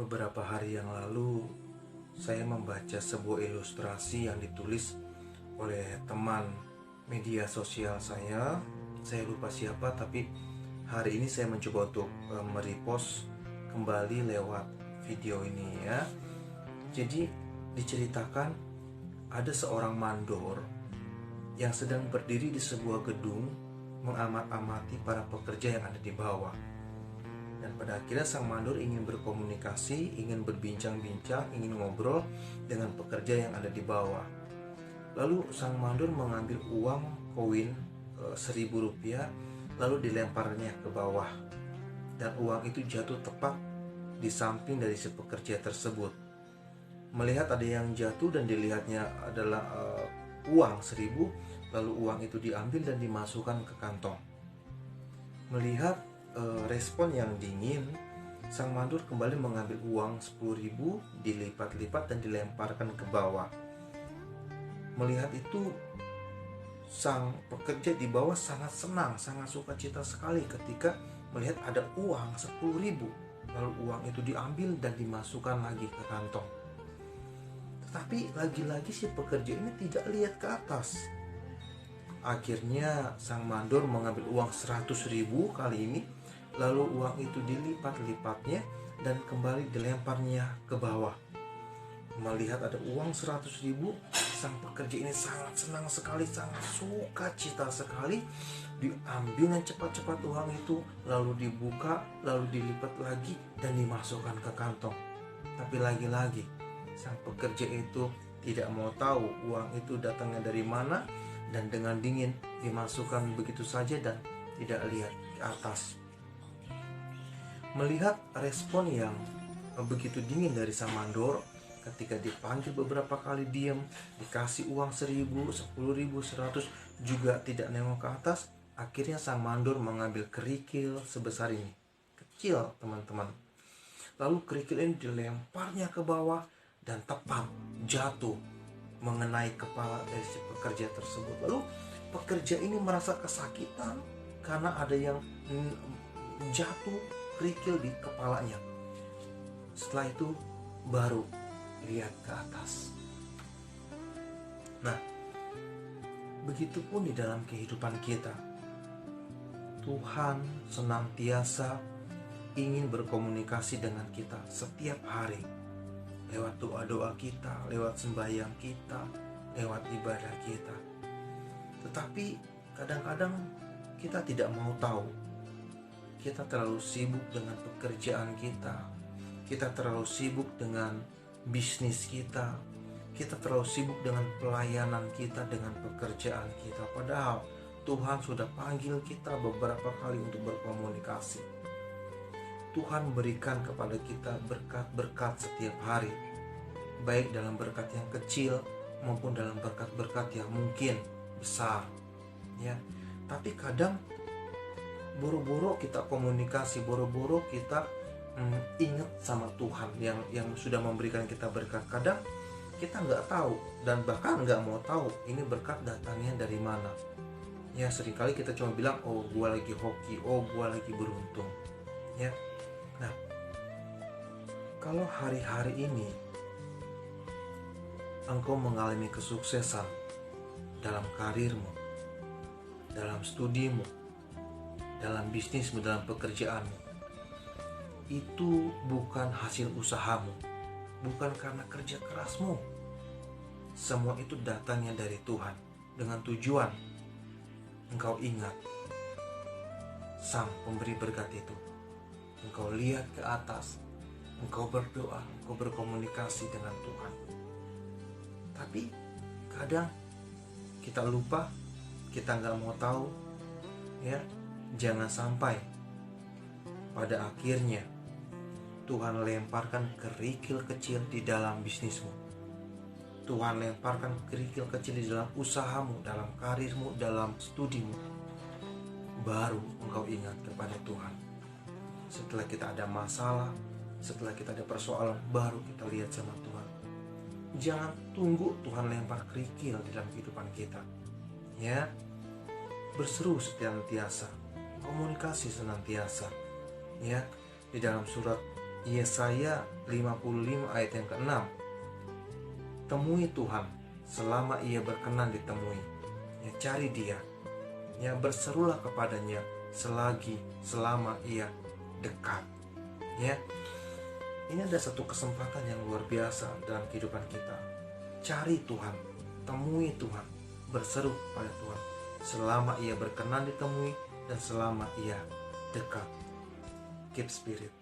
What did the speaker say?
Beberapa hari yang lalu, saya membaca sebuah ilustrasi yang ditulis oleh teman media sosial saya. Saya lupa siapa, tapi hari ini saya mencoba untuk merepost kembali lewat video ini ya. Jadi diceritakan ada seorang mandor yang sedang berdiri di sebuah gedung mengamat-amati para pekerja yang ada di bawah. Dan pada akhirnya sang mandor ingin berkomunikasi, ingin berbincang-bincang, ingin ngobrol dengan pekerja yang ada di bawah. Lalu sang mandor mengambil uang koin Rp1.000, lalu dilemparnya ke bawah. Dan uang itu jatuh tepat di samping dari si pekerja tersebut. Melihat ada yang jatuh dan dilihatnya adalah uang 1.000, lalu uang itu diambil dan dimasukkan ke kantong. Melihat respon yang dingin, sang mandor kembali mengambil uang 10.000, dilipat-lipat dan dilemparkan ke bawah. Melihat itu, sang pekerja di bawah sangat senang, sangat sukacita sekali ketika melihat ada uang 10.000, lalu uang itu diambil dan dimasukkan lagi ke kantong. Tetapi lagi-lagi si pekerja ini tidak lihat ke atas. Akhirnya sang mandor mengambil uang 100.000 kali ini, lalu uang itu dilipat-lipatnya dan kembali dilemparnya ke bawah. Melihat ada uang 100.000, sang pekerja ini sangat senang sekali, sangat sukacita sekali. Diambilnya cepat-cepat uang itu, lalu dibuka, lalu dilipat lagi dan dimasukkan ke kantong. Tapi lagi-lagi sang pekerja itu tidak mau tahu uang itu datangnya dari mana, dan dengan dingin dimasukkan begitu saja dan tidak lihat ke atas. Melihat respon yang begitu dingin dari sang mandor, ketika dipanggil beberapa kali diam, dikasih uang 1.000, 10.000, 100, juga tidak nengok ke atas. Akhirnya sang mandor mengambil kerikil sebesar ini, kecil teman-teman. Lalu kerikil ini dilemparnya ke bawah dan tepat jatuh mengenai kepala dari si pekerja tersebut. Lalu pekerja ini merasa kesakitan karena ada yang jatuh kerikil di kepalanya. Setelah itu baru lihat ke atas. Nah, begitupun di dalam kehidupan kita. Tuhan senantiasa ingin berkomunikasi dengan kita setiap hari, lewat doa-doa kita, lewat sembahyang kita, lewat ibadah kita. Tetapi kadang-kadang kita tidak mau tahu. Kita terlalu sibuk dengan pekerjaan kita. Kita terlalu sibuk dengan bisnis kita. Kita terlalu sibuk dengan pelayanan kita, dengan pekerjaan kita. Padahal Tuhan sudah panggil kita beberapa kali untuk berkomunikasi. Tuhan berikan kepada kita berkat-berkat setiap hari, baik dalam berkat yang kecil maupun dalam berkat-berkat yang mungkin besar, ya. Tapi kadang boro-boro kita komunikasi, boro-boro kita ingat sama Tuhan yang sudah memberikan kita berkat. Kadang kita nggak tahu dan bahkan nggak mau tahu ini berkat datangnya dari mana. Ya, seringkali kita cuma bilang, oh gua lagi hoki, oh gua lagi beruntung, ya. Nah, kalau hari-hari ini engkau mengalami kesuksesan dalam karirmu, dalam studimu, dalam bisnismu, dalam pekerjaanmu, itu bukan hasil usahamu, bukan karena kerja kerasmu. Semua itu datangnya dari Tuhan dengan tujuan engkau ingat Sang pemberi berkat itu. Engkau lihat ke atas, engkau berdoa, engkau berkomunikasi dengan Tuhan. Tapi kadang kita lupa, kita nggak mau tahu, ya. Jangan sampai pada akhirnya Tuhan lemparkan kerikil kecil di dalam bisnismu. Tuhan lemparkan kerikil kecil di dalam usahamu, dalam karirmu, dalam studimu. Baru engkau ingat kepada Tuhan. Setelah kita ada masalah, setelah kita ada persoalan, baru kita lihat sama Tuhan. Jangan tunggu Tuhan lempar kerikil di dalam kehidupan kita, ya. Berseru senantiasa, komunikasi senantiasa, ya. Di dalam surat Yesaya 55 ayat yang ke-6. Temui Tuhan selama ia berkenan ditemui. Ya, cari dia. Ya, berserulah kepadanya selama ia dekat. Ya. Ini ada satu kesempatan yang luar biasa dalam kehidupan kita. Cari Tuhan, temui Tuhan, berseru pada Tuhan selama ia berkenan ditemui dan selama ia dekat. Keep spirit.